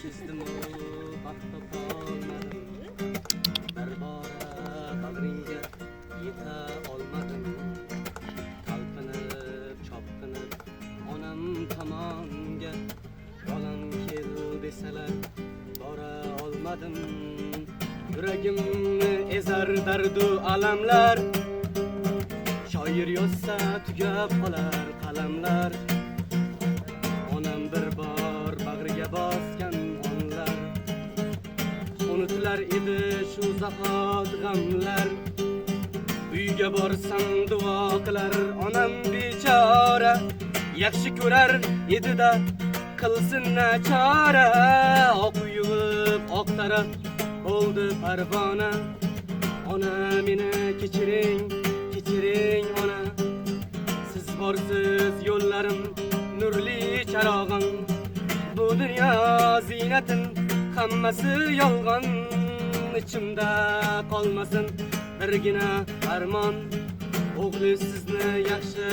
chizdim baxt topolmadim, bir bora bag'ringga yeta olmadim. Talpinib chopqinib onam tomonga, bolam kel desalar bora olmadim. Yuragimni ezar dardu alamlar, shoir yozsa tugab qolar qalamlar. Onam bir bor bag'riga bosgan onlar, unutilar edi shu zahot g'amlar. Uyga borsam duo qilar onam bechora, yaxshi ko'rar edi-da qilsin nachora. Oq yuvib oq taraf bo'ldi parvona. Ona meni kechiring, kechiring ona. Siz borsiz yo'llarim nurli charog'im. Bu dunyo zinatin hammasi yolg'on. Ichimda qolmasin birgina armon. O'g'li sizni yaxshi